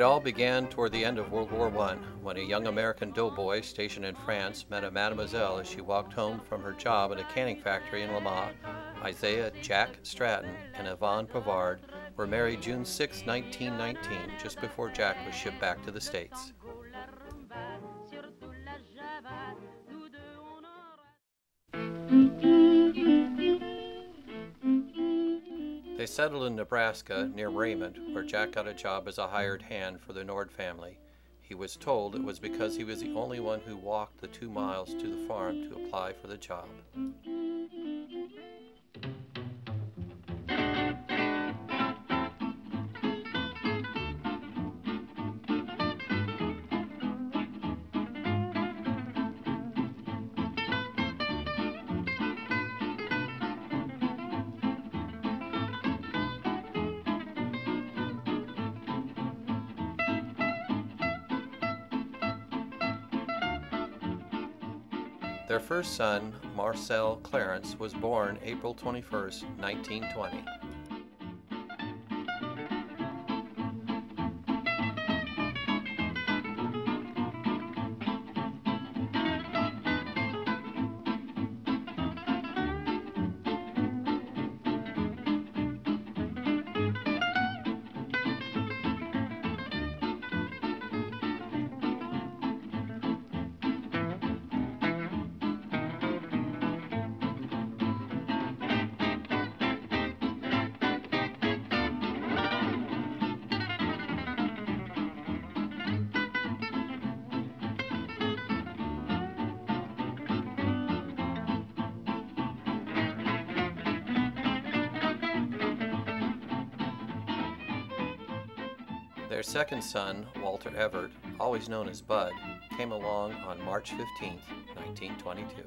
It all began toward the end of World War I, when a young American doughboy stationed in France met a mademoiselle as she walked home from her job at a canning factory in Le Mans. Isaiah Jack Stratton and Yvonne Pavard were married June 6, 1919, just before Jack was shipped back to the States. They settled in Nebraska near Raymond, where Jack got a job as a hired hand for the Nord family. He was told it was because he was the only one who walked the 2 miles to the farm to apply for the job. Their first son, Marcel Clarence, was born April 21, 1920. Their second son, Walter Everett, always known as Bud, came along on March 15, 1922.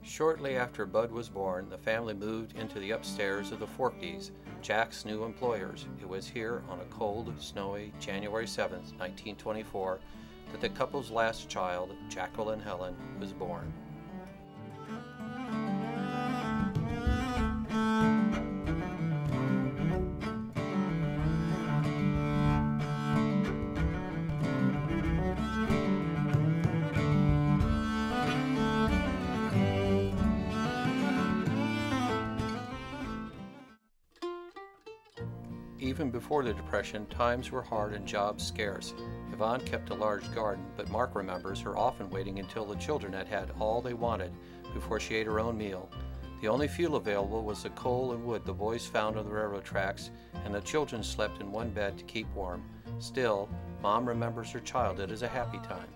Shortly after Bud was born, the family moved into the upstairs of the Forkeys, Jack's new employers. It was here on a cold, snowy January 7, 1924, that the couple's last child, Jaqueline Helen, was born. Even before the Depression, times were hard and jobs scarce. Yvonne kept a large garden, but Mark remembers her often waiting until the children had had all they wanted before she ate her own meal. The only fuel available was the coal and wood the boys found on the railroad tracks, and the children slept in one bed to keep warm. Still, Mom remembers her childhood as a happy time.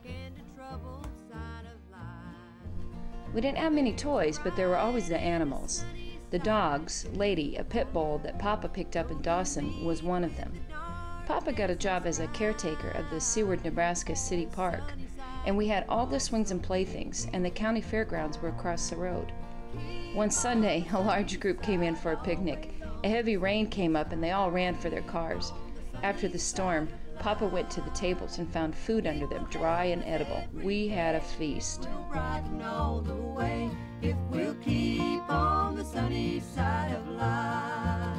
We didn't have many toys, but there were always the animals. The dogs, Lady, a pit bull that Papa picked up in Dawson, was one of them. Papa got a job as a caretaker of the Seward, Nebraska City Park, and we had all the swings and playthings, and the county fairgrounds were across the road. One Sunday, a large group came in for a picnic. A heavy rain came up and they all ran for their cars. After the storm, Papa went to the tables and found food under them, dry and edible. We had a feast. All the way, if we'll keep on the sunny side of life.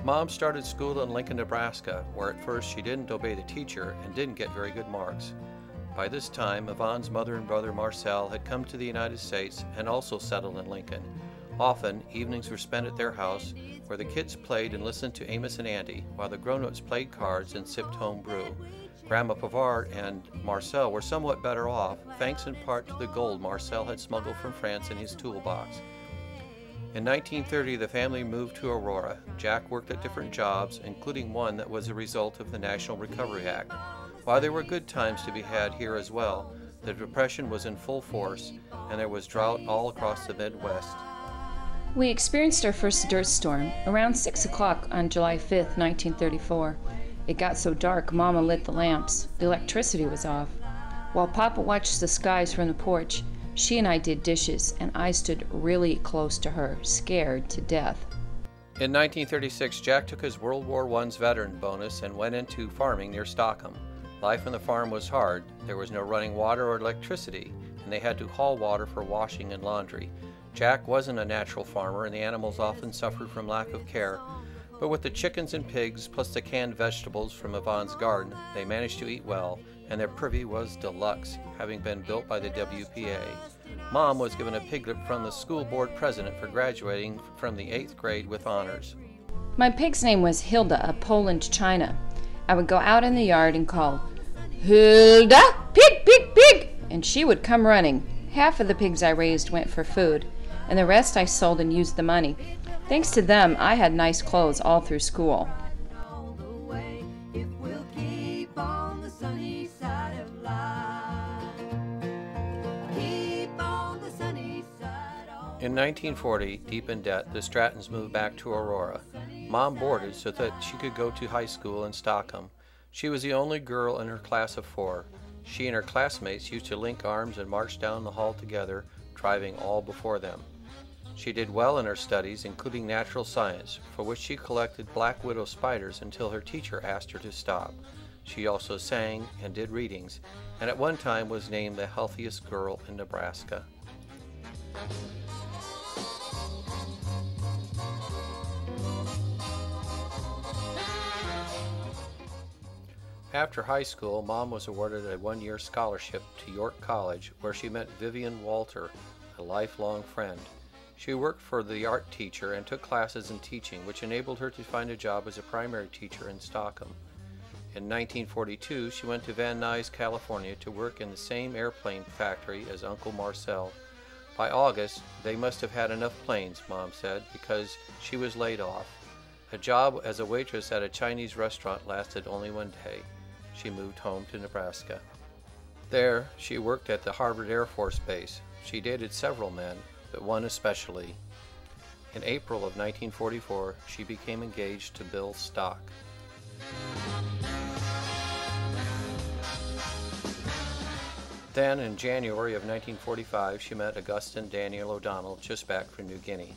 Mom started school in Lincoln, Nebraska, where at first she didn't obey the teacher and didn't get very good marks. By this time, Yvonne's mother and brother Marcel had come to the United States and also settled in Lincoln. Often, evenings were spent at their house, where the kids played and listened to Amos and Andy, while the grown-ups played cards and sipped home brew. Grandma Pavard and Marcel were somewhat better off, thanks in part to the gold Marcel had smuggled from France in his toolbox. In 1930, the family moved to Aurora. Jack worked at different jobs, including one that was a result of the National Recovery Act. While there were good times to be had here as well, the Depression was in full force, and there was drought all across the Midwest. We experienced our first dirt storm around 6 o'clock on July 5th, 1934. It got so dark, Mama lit the lamps. The electricity was off. While Papa watched the skies from the porch, she and I did dishes, and I stood really close to her, scared to death. In 1936, Jack took his World War I's veteran bonus and went into farming near Stockham. Life on the farm was hard. There was no running water or electricity, and they had to haul water for washing and laundry. Jack wasn't a natural farmer, and the animals often suffered from lack of care. But with the chickens and pigs, plus the canned vegetables from Yvonne's garden, they managed to eat well, and their privy was deluxe, having been built by the WPA. Mom was given a piglet from the school board president for graduating from the 8th grade with honors. My pig's name was Hilda, a Poland China. I would go out in the yard and call, "Hilda, pig, pig, pig!" and she would come running. Half of the pigs I raised went for food, and the rest I sold and used the money. Thanks to them, I had nice clothes all through school. All the way, if we'll keep on the sunny side of life. Keep on the sunny side of In 1940, deep in debt, the Strattons moved back to Aurora. Mom boarded so that she could go to high school in Stockham. She was the only girl in her class of 4. She and her classmates used to link arms and march down the hall together, driving all before them. She did well in her studies, including natural science, for which she collected black widow spiders until her teacher asked her to stop. She also sang and did readings, and at one time was named the healthiest girl in Nebraska. After high school, Mom was awarded a one-year scholarship to York College, where she met Vivian Walter, a lifelong friend. She worked for the art teacher and took classes in teaching, which enabled her to find a job as a primary teacher in Stockham. In 1942, she went to Van Nuys, California to work in the same airplane factory as Uncle Marcel. By August, they must have had enough planes, Mom said, because she was laid off. A job as a waitress at a Chinese restaurant lasted only one day. She moved home to Nebraska. There, she worked at the Harvard Air Force Base. She dated several men, but one especially. In April of 1944, she became engaged to Bill Stock. Then, in January of 1945, she met Augustin Daniel O'Donnell just back from New Guinea.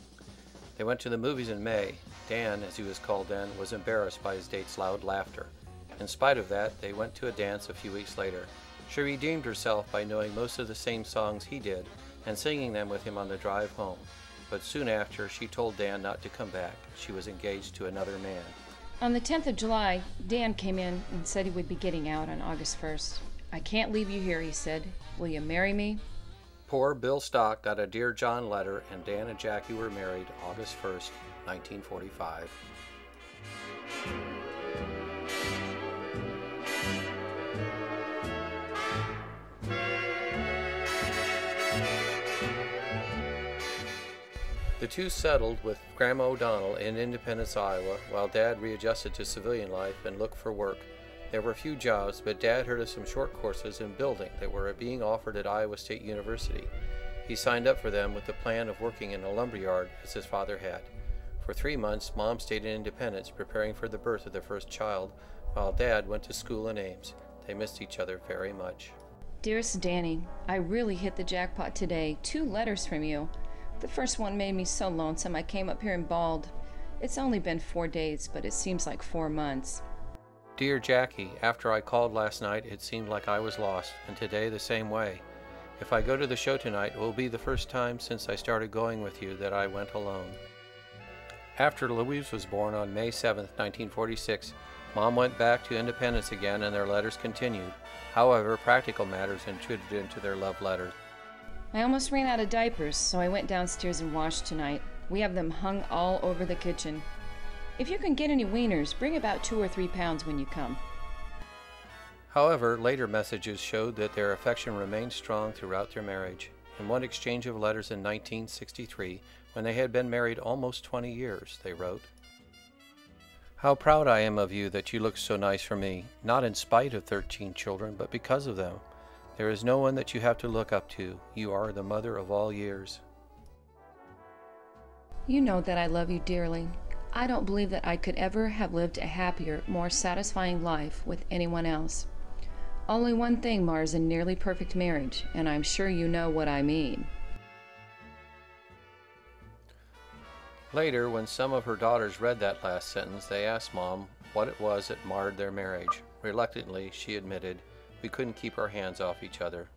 They went to the movies in May. Dan, as he was called then, was embarrassed by his date's loud laughter. In spite of that, they went to a dance a few weeks later. She redeemed herself by knowing most of the same songs he did and singing them with him on the drive home. But soon after, she told Dan not to come back. She was engaged to another man. On the 10th of July, Dan came in and said he would be getting out on August 1st. "I can't leave you here," he said. "Will you marry me?" Poor Bill Stock got a Dear John letter, and Dan and Jackie were married August 1st, 1945. The two settled with Grandma O'Donnell in Independence, Iowa, while Dad readjusted to civilian life and looked for work. There were few jobs, but Dad heard of some short courses in building that were being offered at Iowa State University. He signed up for them with the plan of working in a lumberyard, as his father had. For 3 months, Mom stayed in Independence, preparing for the birth of their first child, while Dad went to school in Ames. They missed each other very much. Dearest Danny, I really hit the jackpot today. 2 letters from you. The first one made me so lonesome I came up here and bawled. It's only been 4 days, but it seems like 4 months. Dear Jackie, after I called last night, it seemed like I was lost, and today the same way. If I go to the show tonight, it will be the first time since I started going with you that I went alone. After Louise was born on May 7, 1946, Mom went back to independence again and their letters continued. However, practical matters intruded into their love letters. I almost ran out of diapers, so I went downstairs and washed tonight. We have them hung all over the kitchen. If you can get any wieners, bring about 2 or 3 pounds when you come. However, later messages showed that their affection remained strong throughout their marriage. In one exchange of letters in 1963, when they had been married almost 20 years, they wrote, "How proud I am of you that you look so nice for me, not in spite of 13 children, but because of them. There is no one that you have to look up to. You are the mother of all years." You know that I love you dearly. I don't believe that I could ever have lived a happier, more satisfying life with anyone else. Only one thing mars a nearly perfect marriage, and I'm sure you know what I mean. Later, when some of her daughters read that last sentence, they asked Mom what it was that marred their marriage. Reluctantly, she admitted, "We couldn't keep our hands off each other."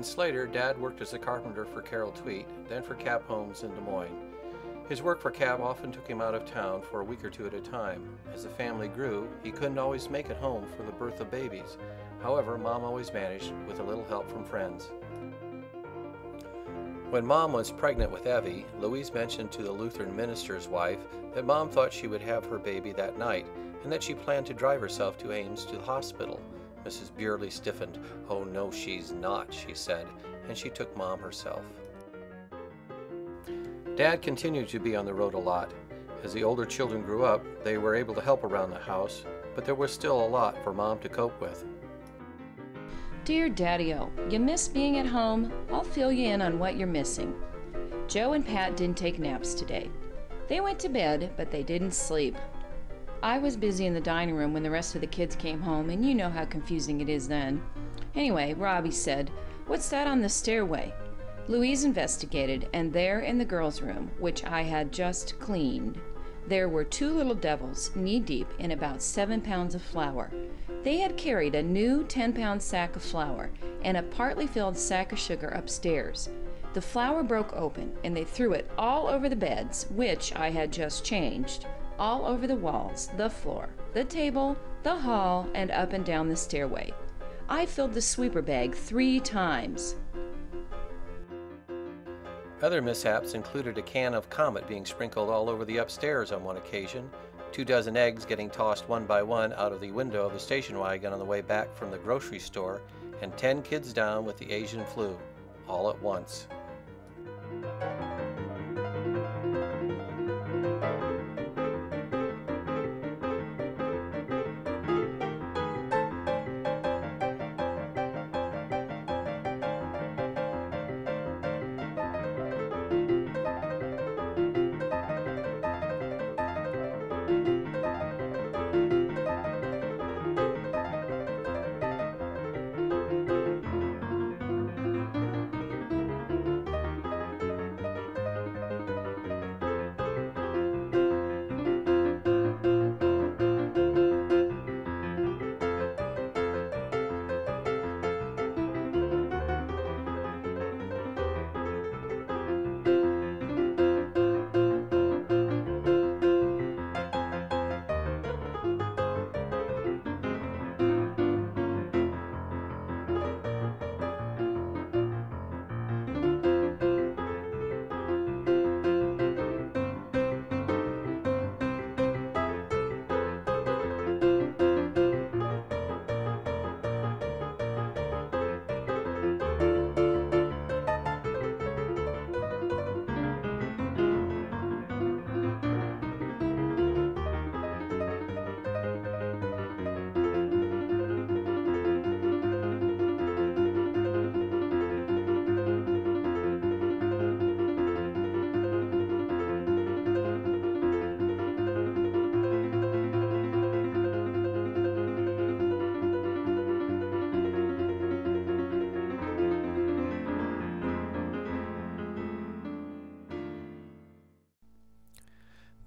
In Slater, Dad worked as a carpenter for Carol Tweet, then for Cab Homes in Des Moines. His work for Cab often took him out of town for a week or two at a time. As the family grew, he couldn't always make it home for the birth of babies. However, Mom always managed with a little help from friends. When Mom was pregnant with Evie, Louise mentioned to the Lutheran minister's wife that Mom thought she would have her baby that night and that she planned to drive herself to Ames to the hospital. Mrs. Beerley stiffened. "Oh no, she's not," she said, and she took Mom herself. Dad continued to be on the road a lot. As the older children grew up, they were able to help around the house, but there was still a lot for Mom to cope with. Dear Daddy-O, you miss being at home? I'll fill you in on what you're missing. Joe and Pat didn't take naps today. They went to bed, but they didn't sleep. I was busy in the dining room when the rest of the kids came home, and you know how confusing it is then. Anyway, Robbie said, "What's that on the stairway?" Louise investigated, and there in the girls' room, which I had just cleaned, there were two little devils knee-deep in about 7 pounds of flour. They had carried a new 10-pound sack of flour and a partly filled sack of sugar upstairs. The flour broke open, and they threw it all over the beds, which I had just changed, all over the walls, the floor, the table, the hall, and up and down the stairway. I filled the sweeper bag 3 times. Other mishaps included a can of Comet being sprinkled all over the upstairs on one occasion, 2 dozen eggs getting tossed one by one out of the window of the station wagon on the way back from the grocery store, and 10 kids down with the Asian flu, all at once.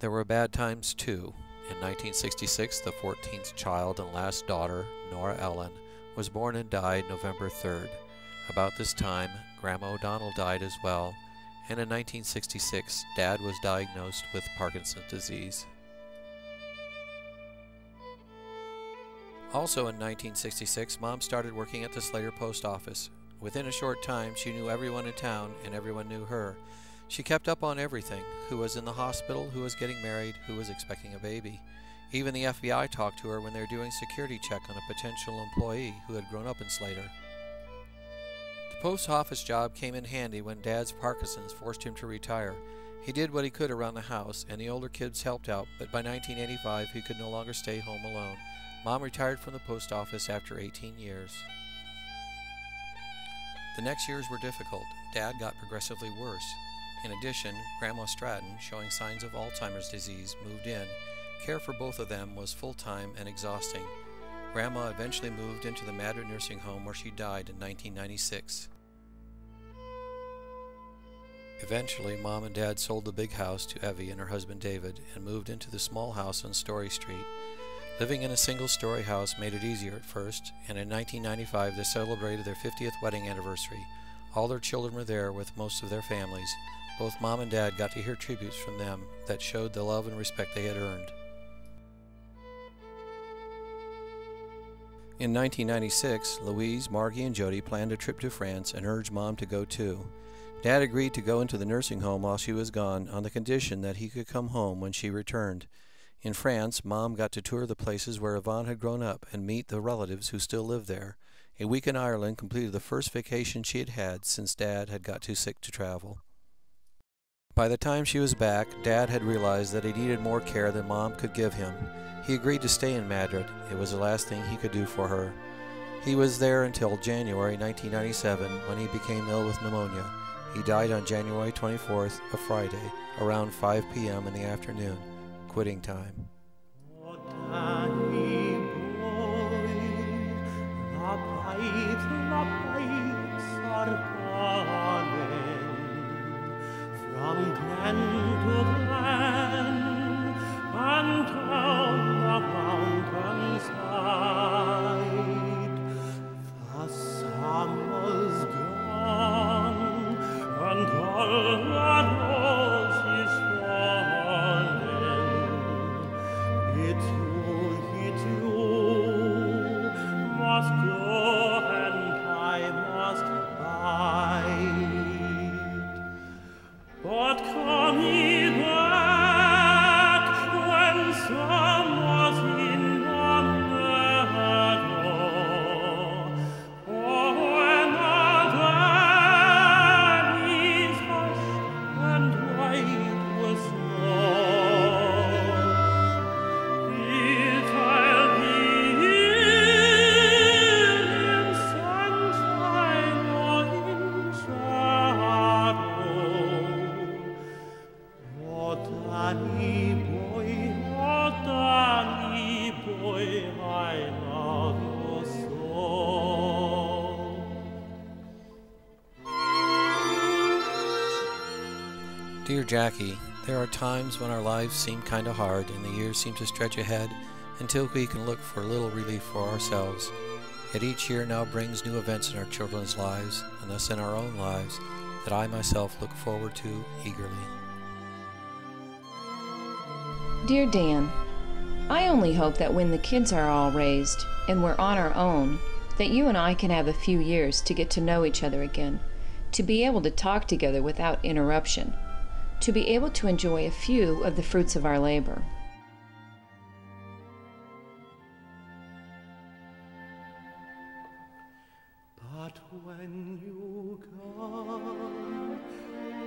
There were bad times too. In 1966, the 14th child and last daughter, Nora Ellen, was born and died November 3rd. About this time, Grandma O'Donnell died as well, and in 1966, Dad was diagnosed with Parkinson's disease. Also in 1966, Mom started working at the Slater post office. Within a short time, she knew everyone in town, and everyone knew her. She kept up on everything: who was in the hospital, who was getting married, who was expecting a baby. Even the FBI talked to her when they were doing a security check on a potential employee who had grown up in Slater. The post office job came in handy when Dad's Parkinson's forced him to retire. He did what he could around the house, and the older kids helped out, but by 1985 he could no longer stay home alone. Mom retired from the post office after 18 years. The next years were difficult. Dad got progressively worse. In addition, Grandma Stratton, showing signs of Alzheimer's disease, moved in. Care for both of them was full-time and exhausting. Grandma eventually moved into the Madrid nursing home where she died in 1996. Eventually, Mom and Dad sold the big house to Evie and her husband David and moved into the small house on Story Street. Living in a single-story house made it easier at first, and in 1995 they celebrated their 50th wedding anniversary. All their children were there with most of their families. Both Mom and Dad got to hear tributes from them that showed the love and respect they had earned. In 1996, Louise, Margie, and Jody planned a trip to France and urged Mom to go too. Dad agreed to go into the nursing home while she was gone on the condition that he could come home when she returned. In France, Mom got to tour the places where Yvonne had grown up and meet the relatives who still lived there. A week in Ireland completed the first vacation she had had since Dad had got too sick to travel. By the time she was back, Dad had realized that he needed more care than Mom could give him. He agreed to stay in Madrid. It was the last thing he could do for her. He was there until January 1997 when he became ill with pneumonia. He died on January 24th, a Friday, around 5 p.m. in the afternoon, quitting time. From glen to glen and down the mountainside, the summer's gone and all the roses falling. It's you must go and I must bide. But come ye back when summer's in the meadow, or when the valley's hushed and white with snow. If I'll be here in sunshine or in shadow, oh, Danny boy, I love you so. Dear Jackie, there are times when our lives seem kind of hard and the years seem to stretch ahead until we can look for a little relief for ourselves. Yet each year now brings new events in our children's lives, and thus in our own lives, that I myself look forward to eagerly. Dear Dan, I only hope that when the kids are all raised and we're on our own, that you and I can have a few years to get to know each other again, to be able to talk together without interruption, to be able to enjoy a few of the fruits of our labor. But when you come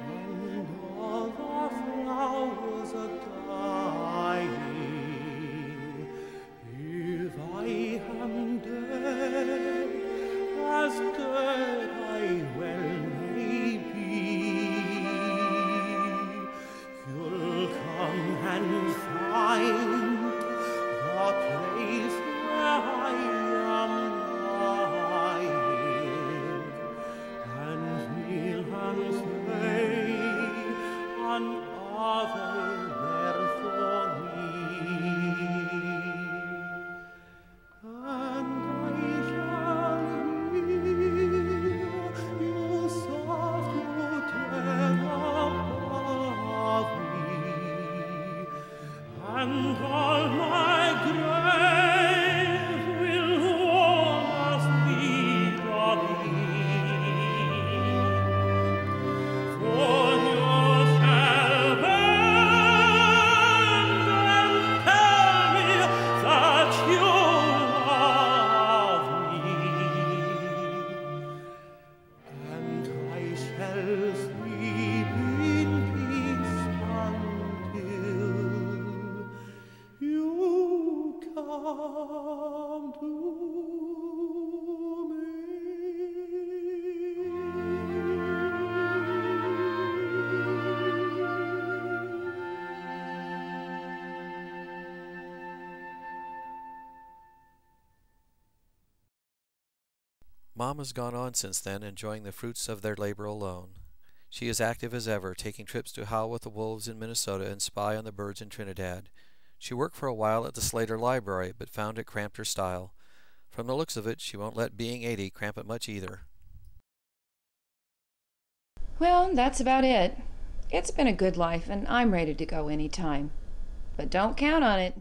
and all the flowers are dying, if I am dead, as dead I well may be, you'll come and find the place where I am lying, and kneel and say, an Ave there for me, and I shall hear you soft return above me, and all my grave will almost be for you shall bend and tell me that you love me, and I shall sleep in peace until you come to Mom has gone on since then, enjoying the fruits of their labor alone. She is active as ever, taking trips to howl with the wolves in Minnesota and spy on the birds in Trinidad. She worked for a while at the Slater Library, but found it cramped her style. From the looks of it, she won't let being 80 cramp it much either. Well, that's about it. It's been a good life, and I'm ready to go any time. But don't count on it.